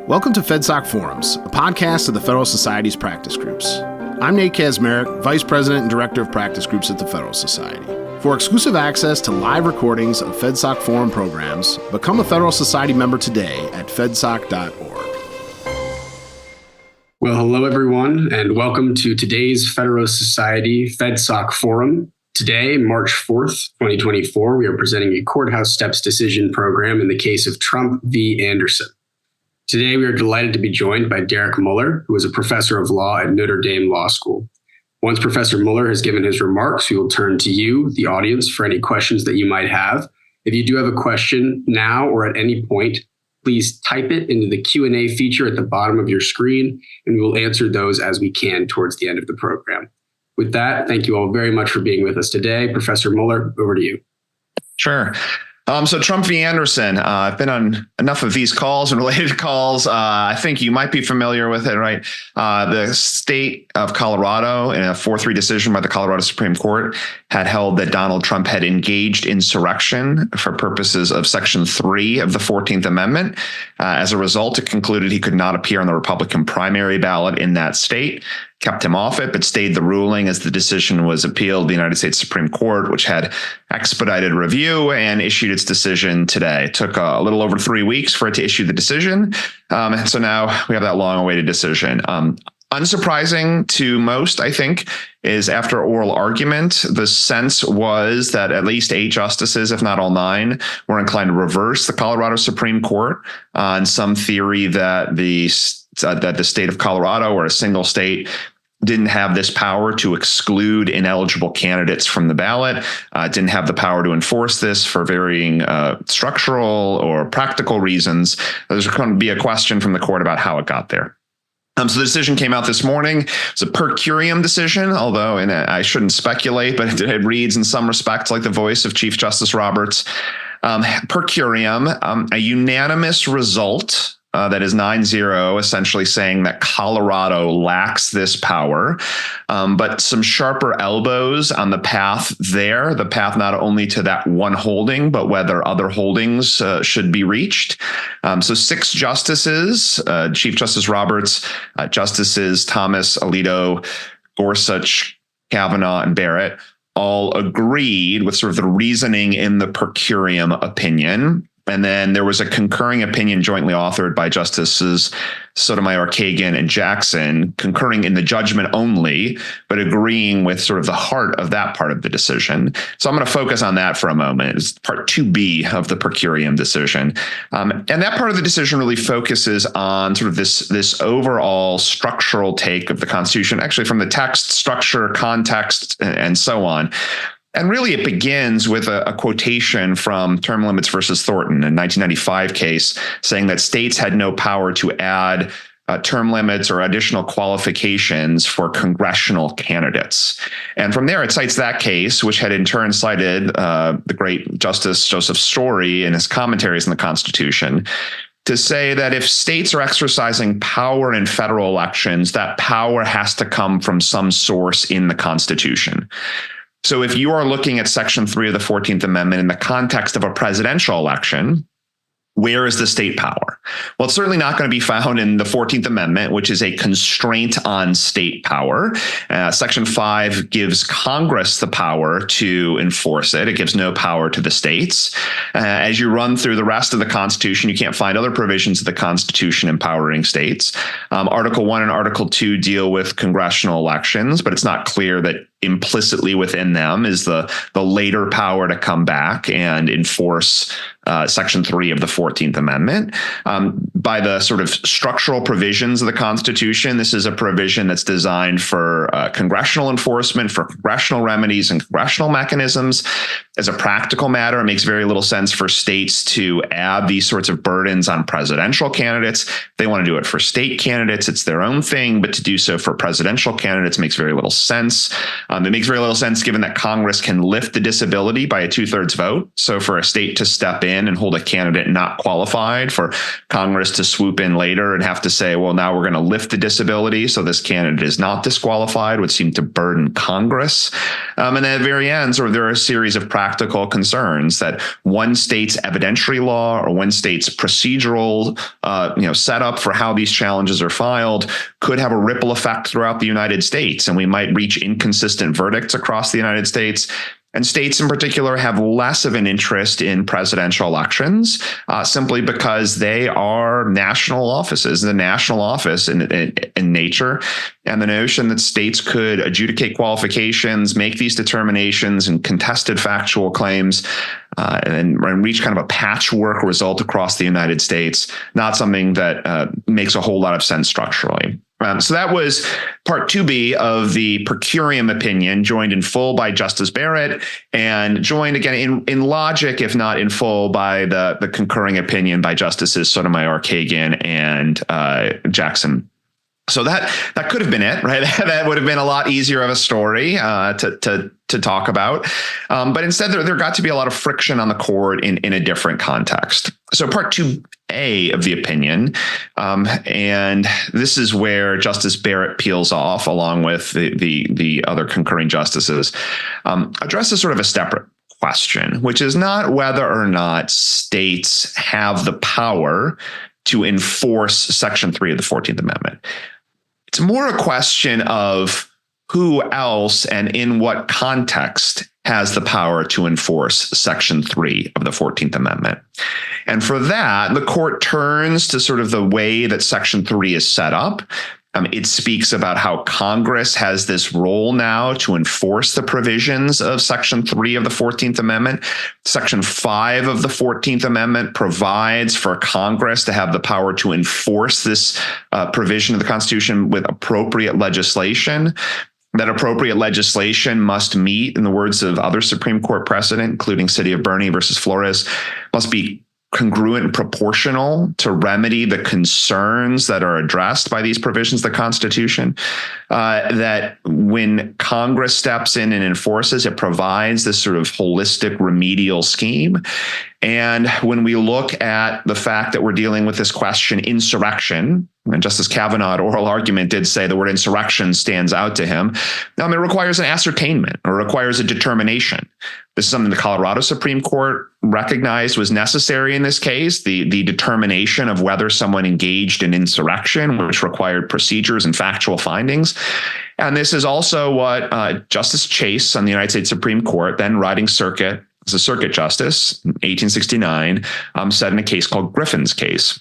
Welcome to FedSoc Forums, a podcast of the Federalist Society's practice groups. I'm Nate Kazmarek, Vice President and Director of Practice Groups at the Federalist Society. For exclusive access to live recordings of FedSoc Forum programs, become a Federalist Society member today at fedsoc.org. Well, hello, everyone, and welcome to today's Federalist Society FedSoc Forum. Today, March 4th, 2024, we are presenting a Courthouse Steps decision program in the case of Trump v. Anderson. Today, we are delighted to be joined by Derek Muller, who is a professor of law at Notre Dame Law School. Once Professor Muller has given his remarks, we will turn to you, the audience, for any questions that you might have. If you do have a question now or at any point, please type it into the Q&A feature at the bottom of your screen, and we will answer those as we can towards the end of the program. With that, thank you all very much for being with us today. Professor Muller, over to you. Sure. So Trump v. Anderson, I've been on enough of these calls and related calls. I think you might be familiar with it, right? The state of Colorado, in a 4-3 decision by the Colorado Supreme Court, had held that Donald Trump had engaged insurrection for purposes of Section 3 of the 14th Amendment. As a result, it concluded he could not appear on the Republican primary ballot in that state, kept him off it, but stayed the ruling as the decision was appealed to the United States Supreme Court, which had expedited review and issued its decision today. It took a little over 3 weeks for it to issue the decision. And so now we have that long-awaited decision. Unsurprising to most, I think, is after oral argument, the sense was that at least 8 justices, if not all 9, were inclined to reverse the Colorado Supreme Court on some theory that the state of Colorado, or a single state, didn't have this power to exclude ineligible candidates from the ballot, didn't have the power to enforce this for varying structural or practical reasons. There's going to be a question from the court about how it got there. So the decision came out this morning. It's a per curiam decision, although I shouldn't speculate, but it reads in some respects like the voice of Chief Justice Roberts. Per curiam, a unanimous result that is 9-0, essentially saying that Colorado lacks this power, but some sharper elbows on the path there, the path not only to that one holding, but whether other holdings should be reached. So 6 justices, Chief Justice Roberts, Justices Thomas, Alito, Gorsuch, Kavanaugh, and Barrett, all agreed with sort of the reasoning in the per curiam opinion. And then there was a concurring opinion jointly authored by Justices Sotomayor, Kagan, and Jackson, concurring in the judgment only, but agreeing with sort of the heart of that part of the decision. So I'm going to focus on that for a moment. It's part 2B of the per curiam decision. And that part of the decision really focuses on sort of this overall structural take of the Constitution, actually from the text, structure, context, and so on. And really, it begins with a quotation from Term Limits versus Thornton, a 1995 case, saying that states had no power to add term limits or additional qualifications for congressional candidates. And from there, it cites that case, which had in turn cited the great Justice Joseph Story in his commentaries on the Constitution, to say that if states are exercising power in federal elections, that power has to come from some source in the Constitution. So if you are looking at Section 3 of the 14th Amendment in the context of a presidential election, where is the state power? Well, it's certainly not going to be found in the 14th Amendment, which is a constraint on state power. Section 5 gives Congress the power to enforce it. It gives no power to the states. As you run through the rest of the Constitution, you can't find other provisions of the Constitution empowering states. Article 1 and Article 2 deal with congressional elections, but it's not clear that implicitly within them is the later power to come back and enforce Section 3 of the 14th Amendment. By the sort of structural provisions of the Constitution, this is a provision that's designed for congressional enforcement, for congressional remedies and congressional mechanisms. As a practical matter, it makes very little sense for states to add these sorts of burdens on presidential candidates. If they want to do it for state candidates, it's their own thing, but to do so for presidential candidates makes very little sense. It makes very little sense given that Congress can lift the disability by a 2/3 vote. So for a state to step in in and hold a candidate not qualified for Congress to swoop in later and have to say, well, now we're going to lift the disability, so this candidate is not disqualified, would seem to burden Congress. And then at the very end, there are a series of practical concerns that one state's evidentiary law or one state's procedural setup for how these challenges are filed could have a ripple effect throughout the United States, and we might reach inconsistent verdicts across the United States. And states in particular have less of an interest in presidential elections simply because they are national offices, the national office in nature. And the notion that states could adjudicate qualifications, make these determinations and contested factual claims and reach kind of a patchwork result across the United States, not something that makes a whole lot of sense structurally. So that was part 2B of the per curiam opinion, joined in full by Justice Barrett and joined again in logic, if not in full, by the concurring opinion by Justices Sotomayor, Kagan, and Jackson. So that could have been it, right? That would have been a lot easier of a story to talk about. But instead, there got to be a lot of friction on the court in a different context. So part 2A of the opinion, and this is where Justice Barrett peels off, along with the other concurring justices, addresses sort of a separate question, which is not whether or not states have the power to enforce Section 3 of the 14th Amendment. It's more a question of who else and in what context has the power to enforce Section 3 of the 14th Amendment. And for that, the court turns to sort of the way that Section 3 is set up. It speaks about how Congress has this role now to enforce the provisions of Section 3 of the 14th Amendment. Section 5 of the 14th Amendment provides for Congress to have the power to enforce this provision of the Constitution with appropriate legislation. That appropriate legislation must meet, in the words of other Supreme Court precedent, including City of Bernie versus Flores, must be congruent and proportional to remedy the concerns that are addressed by these provisions of the Constitution, that when Congress steps in and enforces, it provides this sort of holistic remedial scheme. And when we look at the fact that we're dealing with this question, insurrection, and Justice Kavanaugh, oral argument, did say the word insurrection stands out to him. It requires an ascertainment or requires a determination. This is something the Colorado Supreme Court recognized was necessary in this case, the determination of whether someone engaged in insurrection, which required procedures and factual findings. And this is also what Justice Chase on the United States Supreme Court, then riding circuit as a circuit justice in 1869, said in a case called Griffin's case.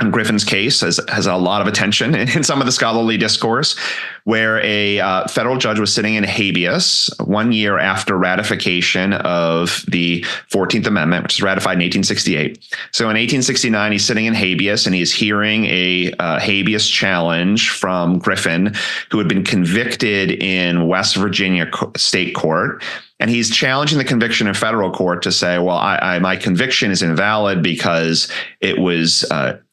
And Griffin's case has a lot of attention in some of the scholarly discourse, where a federal judge was sitting in habeas 1 year after ratification of the 14th Amendment, which was ratified in 1868. So in 1869, he's sitting in habeas and he's hearing a habeas challenge from Griffin, who had been convicted in West Virginia state court. And he's challenging the conviction in federal court to say, well, my conviction is invalid because it was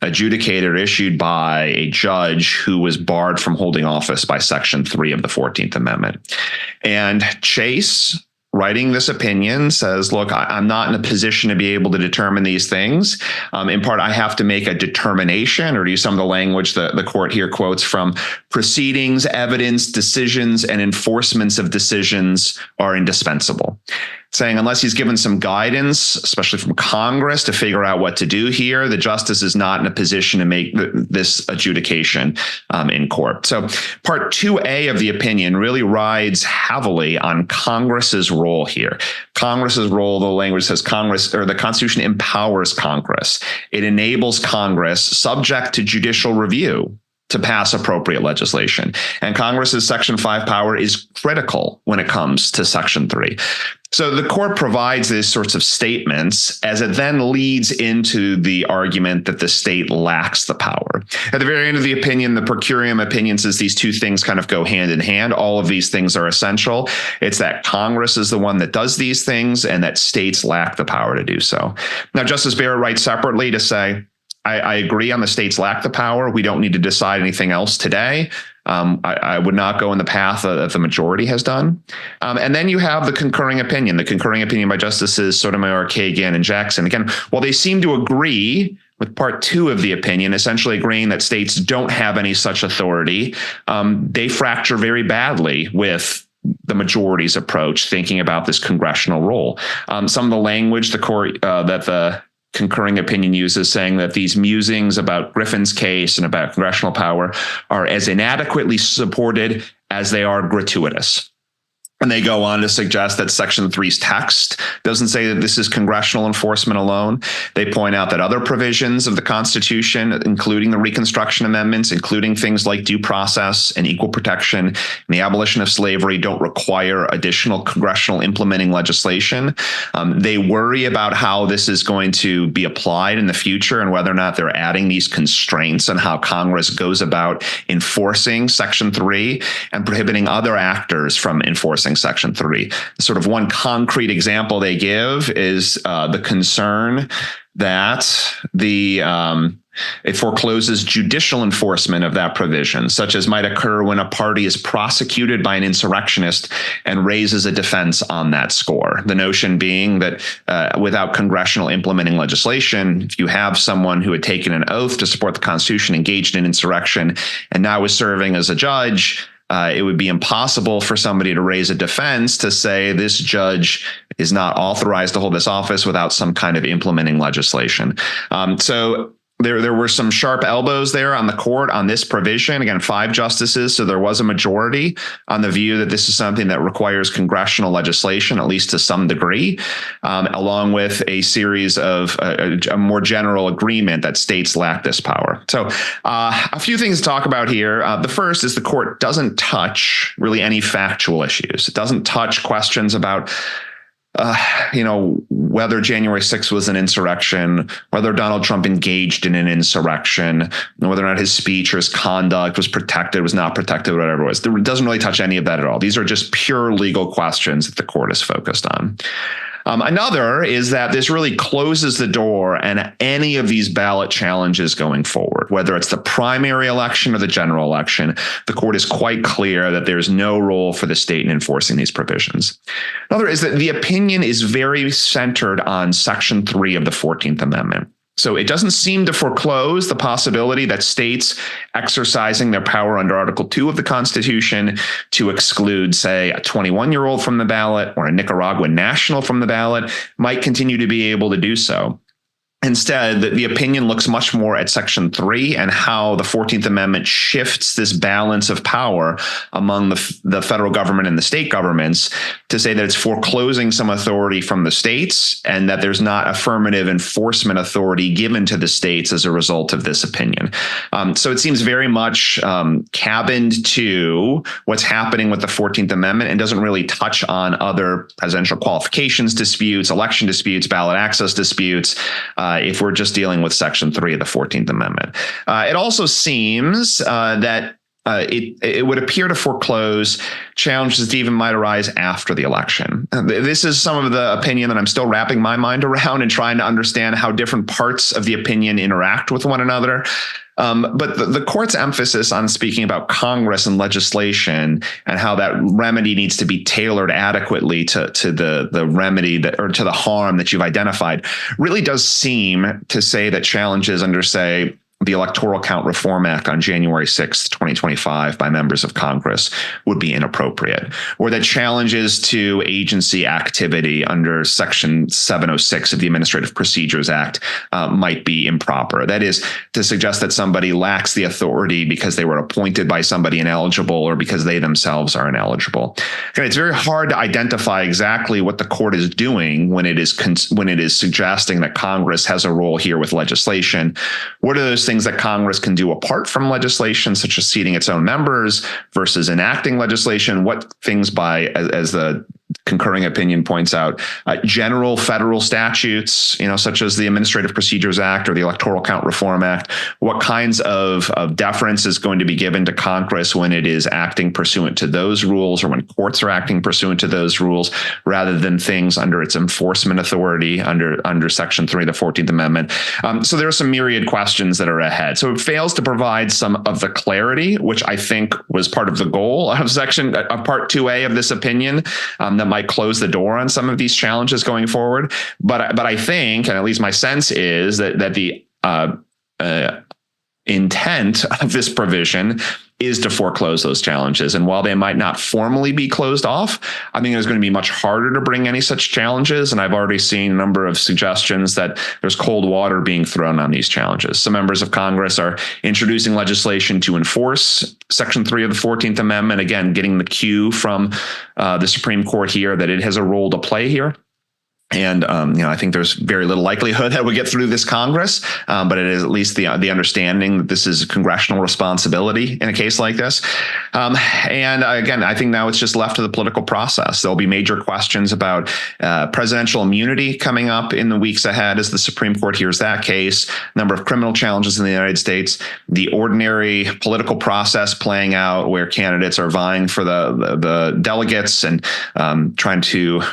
adjudicated or issued by a judge who was barred from holding office by Section 3 of the 14th Amendment. And Chase, writing this opinion, says, look, I'm not in a position to be able to determine these things. In part, I have to make a determination, or to use some of the language that the court here quotes from, proceedings, evidence, decisions, and enforcements of decisions are indispensable. Saying unless he's given some guidance, especially from Congress, to figure out what to do here, the justice is not in a position to make this adjudication in court. So part 2A of the opinion really rides heavily on Congress's role here. Congress's role, the language says Congress, or the Constitution empowers Congress. It enables Congress, subject to judicial review, to pass appropriate legislation. And Congress's Section 5 power is critical when it comes to Section 3. So the court provides these sorts of statements as it then leads into the argument that the state lacks the power. At the very end of the opinion, the per curiam opinion says these two things kind of go hand in hand. All of these things are essential. It's that Congress is the one that does these things and that states lack the power to do so. Now, Justice Barrett writes separately to say, I agree on the states lack the power. We don't need to decide anything else today. I would not go in the path that the majority has done. And then you have the concurring opinion by Justices Sotomayor, Kagan, and Jackson. Again, while they seem to agree with part 2 of the opinion, essentially agreeing that states don't have any such authority, they fracture very badly with the majority's approach, thinking about this congressional role. Some of the language the court that the concurring opinion uses, saying that these musings about Griffin's case and about congressional power are as inadequately supported as they are gratuitous. And they go on to suggest that Section 3's text doesn't say that this is congressional enforcement alone. They point out that other provisions of the Constitution, including the Reconstruction Amendments, including things like due process and equal protection and the abolition of slavery, don't require additional congressional implementing legislation. They worry about how this is going to be applied in the future and whether or not they're adding these constraints on how Congress goes about enforcing Section 3 and prohibiting other actors from enforcing Section 3. Sort of one concrete example they give is the concern that it forecloses judicial enforcement of that provision, such as might occur when a party is prosecuted by an insurrectionist and raises a defense on that score. The notion being that without congressional implementing legislation, if you have someone who had taken an oath to support the Constitution, engaged in insurrection, and now is serving as a judge, it would be impossible for somebody to raise a defense to say this judge is not authorized to hold this office without some kind of implementing legislation. So there were some sharp elbows there on the court on this provision. Again, 5 justices, so there was a majority on the view that this is something that requires congressional legislation, at least to some degree, along with a series of a more general agreement that states lack this power. So a few things to talk about here. The first is the court doesn't touch really any factual issues. It doesn't touch questions about whether January 6th was an insurrection, whether Donald Trump engaged in an insurrection, whether or not his speech or his conduct was protected, was not protected, whatever it was. It doesn't really touch any of that at all. These are just pure legal questions that the court is focused on. Another is that this really closes the door on any of these ballot challenges going forward, whether it's the primary election or the general election. The court is quite clear that there's no role for the state in enforcing these provisions. Another is that the opinion is very centered on Section 3 of the 14th Amendment. So it doesn't seem to foreclose the possibility that states exercising their power under Article 2 of the Constitution to exclude, say, a 21-year-old from the ballot or a Nicaraguan national from the ballot might continue to be able to do so. Instead, the opinion looks much more at Section 3 and how the 14th Amendment shifts this balance of power among the federal government and the state governments to say that it's foreclosing some authority from the states and that there's not affirmative enforcement authority given to the states as a result of this opinion. So it seems very much cabined to what's happening with the 14th Amendment and doesn't really touch on other presidential qualifications disputes, election disputes, ballot access disputes, if we're just dealing with Section 3 of the 14th Amendment. It also seems that it would appear to foreclose challenges that even might arise after the election. This is some of the opinion that I'm still wrapping my mind around and trying to understand how different parts of the opinion interact with one another. But the court's emphasis on speaking about Congress and legislation and how that remedy needs to be tailored adequately to the remedy that, or to the harm that you've identified really does seem to say that challenges under, say, the Electoral Count Reform Act on January 6th, 2025 by members of Congress would be inappropriate, or that challenges to agency activity under Section 706 of the Administrative Procedures Act might be improper. That is to suggest that somebody lacks the authority because they were appointed by somebody ineligible or because they themselves are ineligible. And it's very hard to identify exactly what the court is doing when it is suggesting that Congress has a role here with legislation. What are those things that Congress can do apart from legislation, such as seating its own members versus enacting legislation? What things, by as the concurring opinion points out, general federal statutes, such as the Administrative Procedures Act or the Electoral Count Reform Act, what kinds of deference is going to be given to Congress when it is acting pursuant to those rules or when courts are acting pursuant to those rules, rather than things under its enforcement authority under Section 3 of the 14th Amendment. So there are some myriad questions that are ahead. So it fails to provide some of the clarity, which I think was part of the goal of Part 2A of this opinion, that might close the door on some of these challenges going forward. But I think, and at least my sense is that the intent of this provision is to foreclose those challenges. And while they might not formally be closed off, I think it's going to be much harder to bring any such challenges. And I've already seen a number of suggestions that there's cold water being thrown on these challenges. Some members of Congress are introducing legislation to enforce Section 3 of the 14th Amendment, again, getting the cue from the Supreme Court here that it has a role to play here. And, I think there's very little likelihood that we get through this Congress, but it is at least the understanding that this is a congressional responsibility in a case like this. And again, I think now it's just left to the political process. There'll be major questions about presidential immunity coming up in the weeks ahead as the Supreme Court hears that case, number of criminal challenges in the United States, the ordinary political process playing out where candidates are vying for the delegates and trying to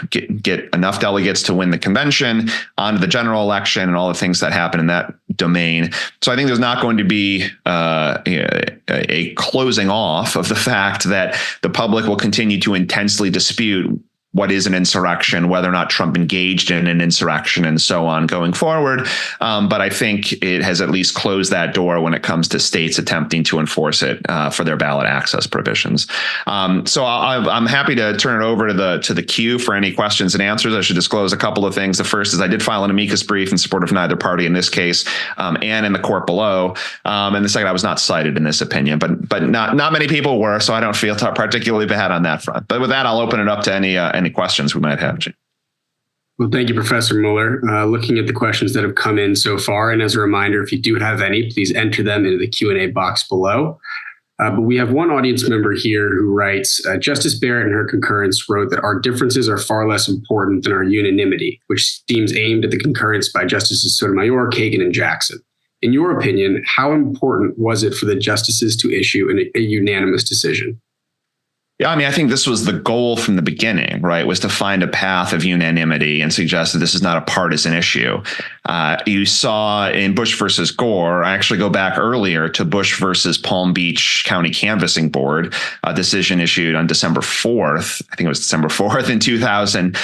get enough delegates to win the convention, onto the general election, and all the things that happen in that domain. So I think there's not going to be a closing off of the fact that the public will continue to intensely dispute what is an insurrection, whether or not Trump engaged in an insurrection, and so on going forward. But I think it has at least closed that door when it comes to states attempting to enforce it for their ballot access provisions. So I'm happy to turn it over to the queue for any questions and answers. I should disclose a couple of things. The first is I did file an amicus brief in support of neither party in this case and in the court below. And the second, I was not cited in this opinion, but not many people were, so I don't feel particularly bad on that front. But with that, I'll open it up to any questions we might have. Well, thank you, Professor Mueller. Looking at the questions that have come in so far, and as a reminder, if you do have any, please enter them into the Q&A box below. But we have one audience member here who writes, Justice Barrett in her concurrence wrote that our differences are far less important than our unanimity, which seems aimed at the concurrence by Justices Sotomayor, Kagan, and Jackson. In your opinion, how important was it for the justices to issue a unanimous decision? Yeah, I think this was the goal from the beginning, right, was to find a path of unanimity and suggest that this is not a partisan issue. You saw in Bush versus Gore, I actually go back earlier to Bush versus Palm Beach County Canvassing Board, a decision issued on December 4th, I think it was December 4th in 2000,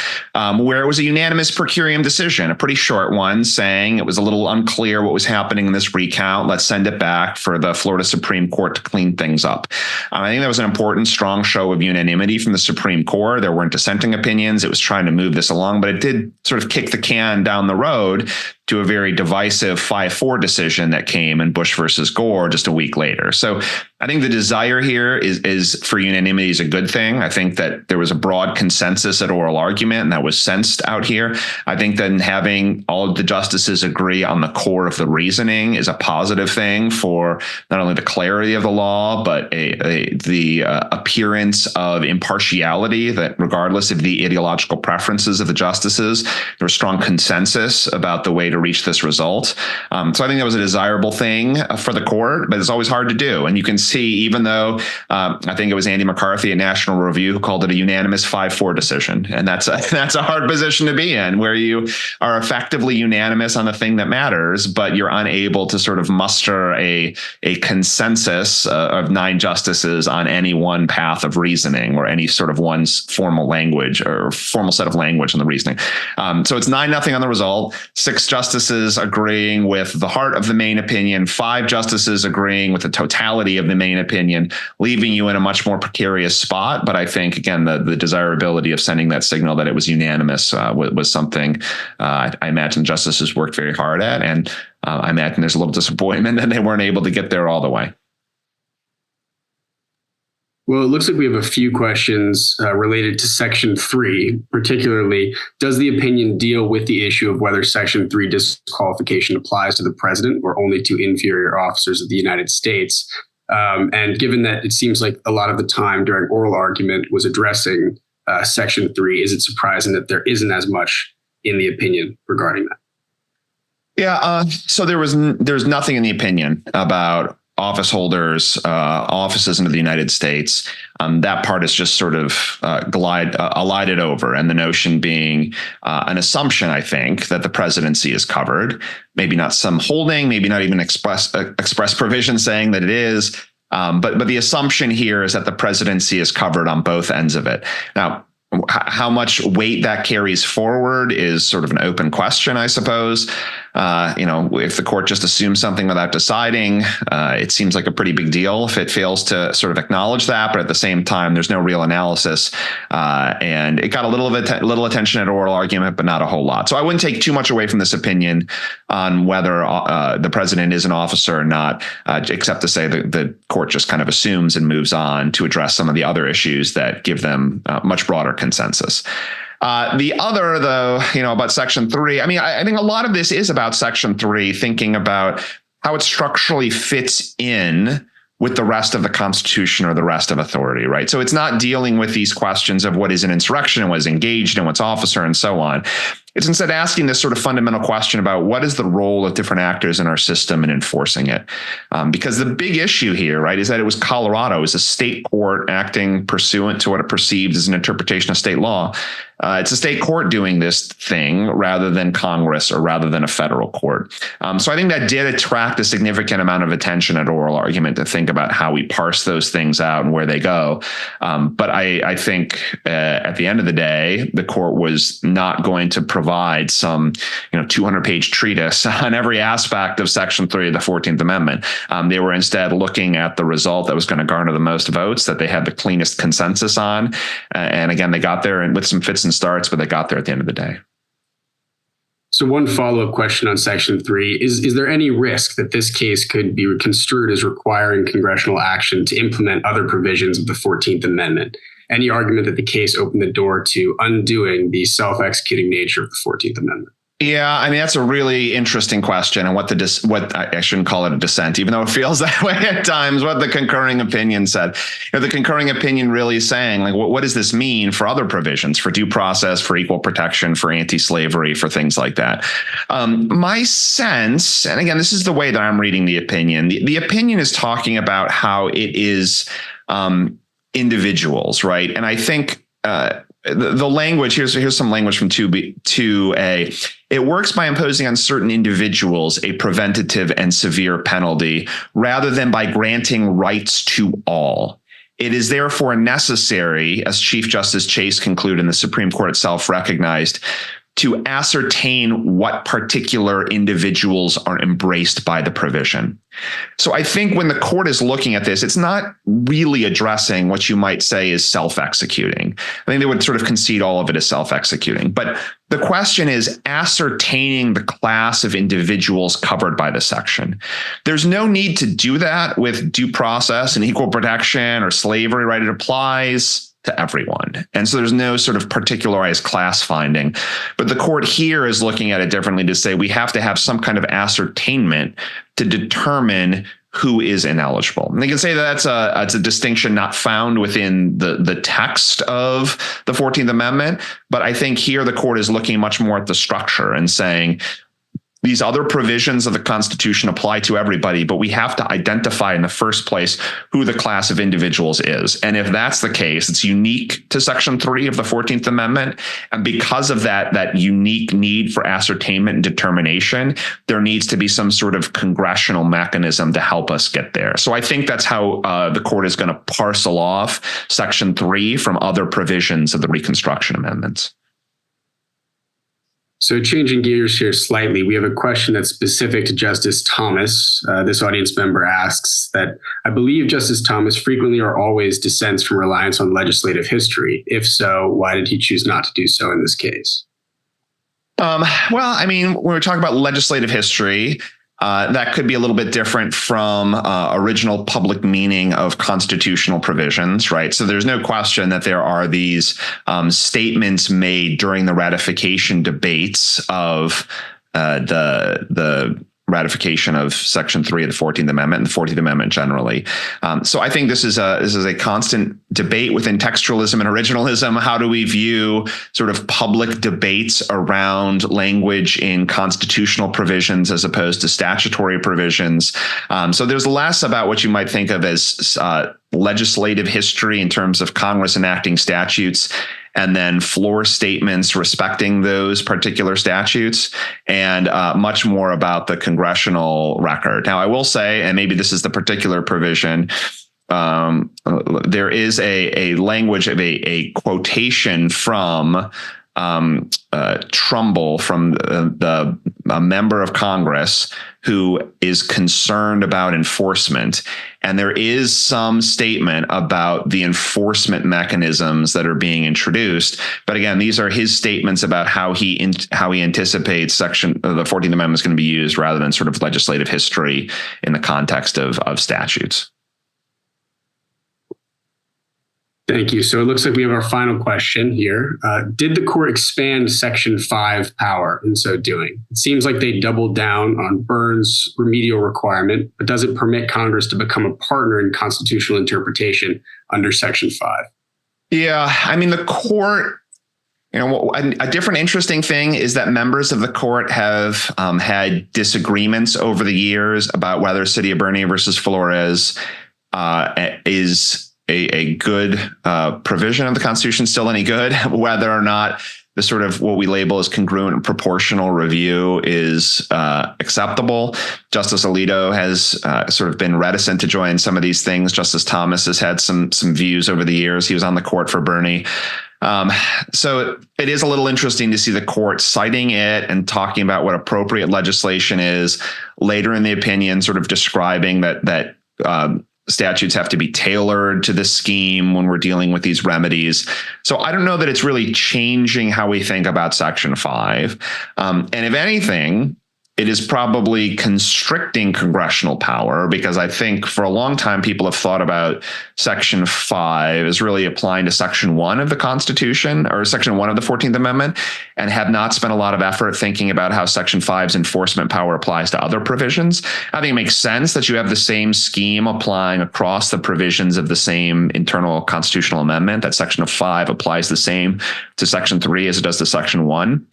where it was a unanimous per curiam decision, a pretty short one, saying it was a little unclear what was happening in this recount. Let's send it back for the Florida Supreme Court to clean things up. I think that was an important, strong show of unanimity from the Supreme Court. There weren't dissenting opinions. It was trying to move this along, but it did sort of kick the can down the road to a very divisive 5-4 decision that came in Bush versus Gore just a week later. So I think the desire here is for unanimity is a good thing. I think that there was a broad consensus at oral argument, and that was sensed out here. I think that having all of the justices agree on the core of the reasoning is a positive thing for not only the clarity of the law, but the appearance of impartiality, that regardless of the ideological preferences of the justices, there's strong consensus about the way to reach this result. So I think that was a desirable thing for the court, but it's always hard to do. And you can see, even though I think it was Andy McCarthy at National Review who called it a unanimous 5-4 decision. And that's a hard position to be in, where you are effectively unanimous on the thing that matters, but you're unable to sort of muster a consensus of 9 justices on any one path of reasoning or any sort of one's formal language or formal set of language in the reasoning. So it's 9-0 on the result, 6 justices agreeing with the heart of the main opinion, 5 justices agreeing with the totality of the main opinion, leaving you in a much more precarious spot. But I think, again, the desirability of sending that signal that it was unanimous was something I imagine justices worked very hard at. And I imagine there's a little disappointment that they weren't able to get there all the way. Well, it looks like we have a few questions related to Section 3. Particularly, does the opinion deal with the issue of whether Section 3 disqualification applies to the president or only to inferior officers of the United States? And given that it seems like a lot of the time during oral argument was addressing Section 3, is it surprising that there isn't as much in the opinion regarding that? Yeah, so there's nothing in the opinion about office holders, offices into the United States. That part is just sort of glided over, and the notion being an assumption, I think, that the presidency is covered. Maybe not some holding, maybe not even express provision saying that it is. But the assumption here is that the presidency is covered on both ends of it. Now, how much weight that carries forward is sort of an open question, I suppose. If the court just assumes something without deciding, it seems like a pretty big deal if it fails to sort of acknowledge that. But at the same time, there's no real analysis, and it got a little attention at oral argument, but not a whole lot. So I wouldn't take too much away from this opinion on whether the president is an officer or not, except to say that the court just kind of assumes and moves on to address some of the other issues that give them much broader consensus. The other, though, about Section 3, I think a lot of this is about Section 3, thinking about how it structurally fits in with the rest of the Constitution or the rest of authority, right? So it's not dealing with these questions of what is an insurrection and what is engaged and what's officer and so on. It's instead asking this sort of fundamental question about what is the role of different actors in our system in enforcing it. Because the big issue here, right, is that it was Colorado, it was a state court acting pursuant to what it perceived as an interpretation of state law. It's a state court doing this thing rather than Congress or rather than a federal court. So I think that did attract a significant amount of attention at oral argument to think about how we parse those things out and where they go. But I think at the end of the day, the court was not going to provide some 200-page treatise on every aspect of Section 3 of the 14th Amendment. They were instead looking at the result that was going to garner the most votes, that they had the cleanest consensus on. And again, they got there and with some fits and starts, but they got there at the end of the day. So one follow-up question on Section 3, is there any risk that this case could be construed as requiring congressional action to implement other provisions of the 14th Amendment? Any argument that the case opened the door to undoing the self-executing nature of the 14th Amendment? Yeah, that's a really interesting question, and what I shouldn't call it a dissent, even though it feels that way at times, what the concurring opinion said. The concurring opinion really is saying, like, what does this mean for other provisions, for due process, for equal protection, for anti-slavery, for things like that? My sense, and again, this is the way that I'm reading the opinion, the opinion is talking about how it is individuals, right? And I think the language, here's some language from 2A. It works by imposing on certain individuals a preventative and severe penalty rather than by granting rights to all. It is therefore necessary, as Chief Justice Chase concluded and the Supreme Court itself recognized, to ascertain what particular individuals are embraced by the provision. So I think when the court is looking at this, it's not really addressing what you might say is self-executing. I think they would sort of concede all of it as self-executing. But the question is ascertaining the class of individuals covered by the section. There's no need to do that with due process and equal protection or slavery, right? It applies to everyone. And so there's no sort of particularized class finding. But the court here is looking at it differently to say we have to have some kind of ascertainment to determine who is ineligible. And they can say that it's a distinction not found within the text of the 14th Amendment. But I think here the court is looking much more at the structure and saying, these other provisions of the Constitution apply to everybody, but we have to identify in the first place who the class of individuals is. And if that's the case, it's unique to Section 3 of the 14th Amendment. And because of that unique need for ascertainment and determination, there needs to be some sort of congressional mechanism to help us get there. So I think that's how the court is going to parcel off Section 3 from other provisions of the Reconstruction Amendments. So changing gears here slightly, we have a question that's specific to Justice Thomas. This audience member asks that, I believe Justice Thomas frequently or always dissents from reliance on legislative history. If so, why did he choose not to do so in this case? When we're talking about legislative history, that could be a little bit different from original public meaning of constitutional provisions, right? So there's no question that there are these statements made during the ratification debates of the ratification of Section 3 of the 14th Amendment and the 14th Amendment generally. So I think this is a constant debate within textualism and originalism. How do we view sort of public debates around language in constitutional provisions as opposed to statutory provisions? So there's less about what you might think of as legislative history in terms of Congress enacting statutes and then floor statements respecting those particular statutes, and much more about the congressional record. Now, I will say, and maybe this is the particular provision, there is a language of a quotation from Trumbull, from a member of Congress who is concerned about enforcement. And there is some statement about the enforcement mechanisms that are being introduced. But again, these are his statements about how he anticipates the 14th Amendment is going to be used rather than sort of legislative history in the context of statutes. Thank you. So it looks like we have our final question here. Did the court expand Section 5 power in so doing? It seems like they doubled down on Burns' remedial requirement, but does it permit Congress to become a partner in constitutional interpretation under Section 5? Yeah, I mean, the court, a different interesting thing is that members of the court have had disagreements over the years about whether City of Bernie versus Flores is a good provision of the Constitution, still any good, whether or not the sort of what we label as congruent and proportional review is acceptable. Justice Alito has sort of been reticent to join some of these things. Justice Thomas has had some views over the years. He was on the court for Bernie. So it is a little interesting to see the court citing it and talking about what appropriate legislation is, later in the opinion sort of describing that statutes have to be tailored to the scheme when we're dealing with these remedies. So I don't know that it's really changing how we think about Section 5. And if anything, it is probably constricting congressional power, because I think for a long time, people have thought about Section 5 as really applying to Section 1 of the Constitution, or Section 1 of the 14th Amendment, and have not spent a lot of effort thinking about how Section 5's enforcement power applies to other provisions. I think it makes sense that you have the same scheme applying across the provisions of the same internal constitutional amendment, that Section 5 applies the same to Section 3 as it does to Section 1.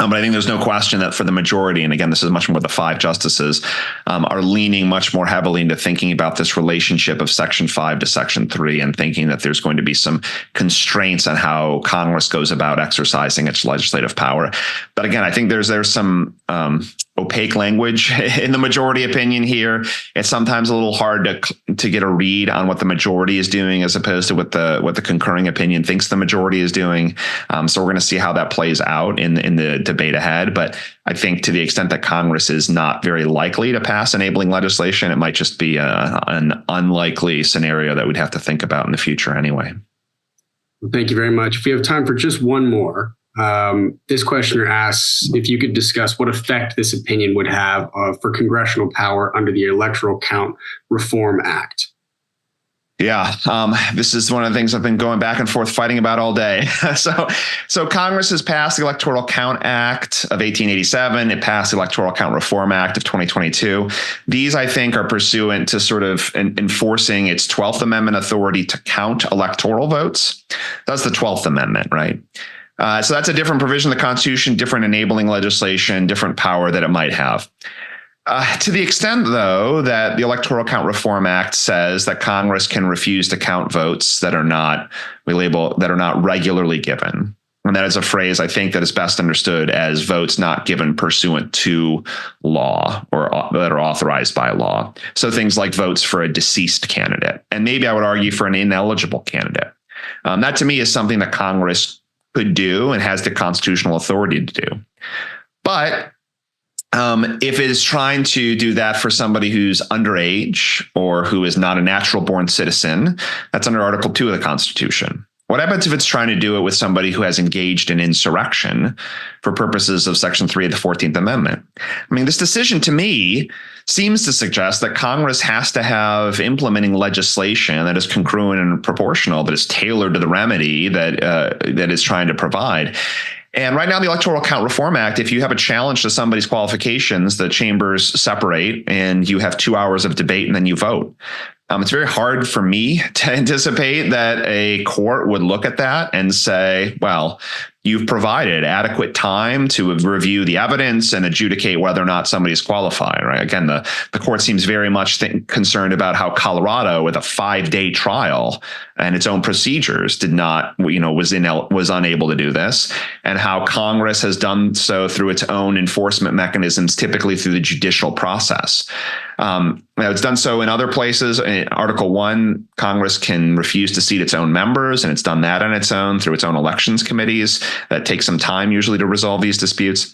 But I think there's no question that for the majority, and again, this is much more the 5 justices, are leaning much more heavily into thinking about this relationship of Section 5 to Section 3 and thinking that there's going to be some constraints on how Congress goes about exercising its legislative power. But again, I think there's some opaque language in the majority opinion here. It's sometimes a little hard to get a read on what the majority is doing as opposed to what the concurring opinion thinks the majority is doing. So we're going to see how that plays out in the debate ahead. But I think to the extent that Congress is not very likely to pass enabling legislation, it might just be an unlikely scenario that we'd have to think about in the future anyway. Well, thank you very much. If we have time for just one more, this questioner asks if you could discuss what effect this opinion would have for congressional power under the Electoral Count Reform Act. Yeah, this is one of the things I've been going back and forth fighting about all day. So Congress has passed the Electoral Count Act of 1887. It passed the Electoral Count Reform Act of 2022. These, I think, are pursuant to sort of enforcing its 12th Amendment authority to count electoral votes. That's the 12th Amendment, right? So that's a different provision of the Constitution, different enabling legislation, different power that it might have. To the extent, though, that the Electoral Count Reform Act says that Congress can refuse to count votes that are not regularly given. And that is a phrase I think that is best understood as votes not given pursuant to law or that are authorized by law. So things like votes for a deceased candidate, and maybe I would argue for an ineligible candidate. That to me is something that Congress could do and has the constitutional authority to do. But if it is trying to do that for somebody who's underage or who is not a natural born citizen, that's under Article 2 of the Constitution. What happens if it's trying to do it with somebody who has engaged in insurrection for purposes of Section 3 of the 14th Amendment? I mean, this decision to me seems to suggest that Congress has to have implementing legislation that is congruent and proportional, that is tailored to the remedy that is trying to provide. And right now, the Electoral Count Reform Act, if you have a challenge to somebody's qualifications, the chambers separate and you have 2 hours of debate and then you vote. It's very hard for me to anticipate that a court would look at that and say, well, you've provided adequate time to review the evidence and adjudicate whether or not somebody's qualified, right? Again, the court seems very much concerned about how Colorado, with a 5-day trial and its own procedures, was unable to do this, and how Congress has done so through its own enforcement mechanisms, typically through the judicial process. It's done so in other places. In Article 1, Congress can refuse to seat its own members, and it's done that on its own through its own elections committees. That takes some time usually to resolve these disputes.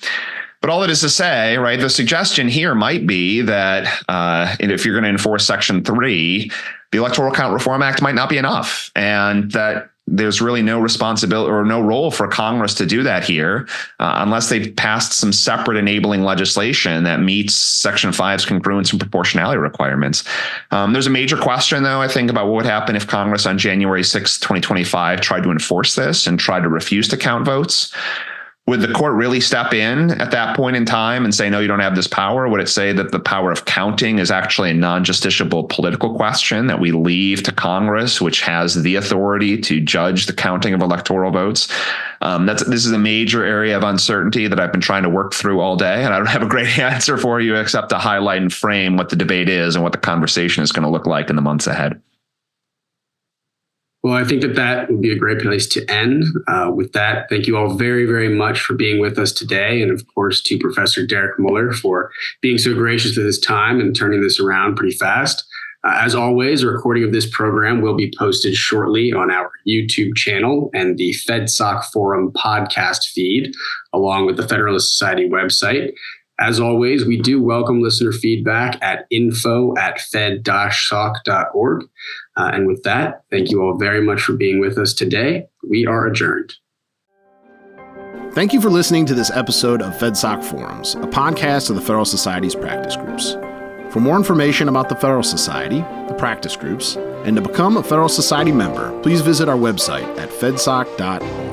But all that is to say, right, the suggestion here might be that if you're going to enforce Section 3, the Electoral Count Reform Act might not be enough, and that there's really no responsibility or no role for Congress to do that here unless they've passed some separate enabling legislation that meets Section 5's congruence and proportionality requirements. There's a major question, though, I think, about what would happen if Congress on January 6, 2025 tried to enforce this and tried to refuse to count votes. Would the court really step in at that point in time and say, no, you don't have this power? Would it say that the power of counting is actually a non-justiciable political question that we leave to Congress, which has the authority to judge the counting of electoral votes? This is a major area of uncertainty that I've been trying to work through all day, and I don't have a great answer for you except to highlight and frame what the debate is and what the conversation is going to look like in the months ahead. Well, I think that would be a great place to end. With that, thank you all very, very much for being with us today. And of course, to Professor Derek Muller for being so gracious with his time and turning this around pretty fast. As always, a recording of this program will be posted shortly on our YouTube channel and the FedSoc Forum podcast feed, along with the Federalist Society website. As always, we do welcome listener feedback at info@fed-soc.org. And with that, thank you all very much for being with us today. We are adjourned. Thank you for listening to this episode of FedSoc Forums, a podcast of the Federalist Society's practice groups. For more information about the Federalist Society, the practice groups, and to become a Federalist Society member, please visit our website at fedsoc.org.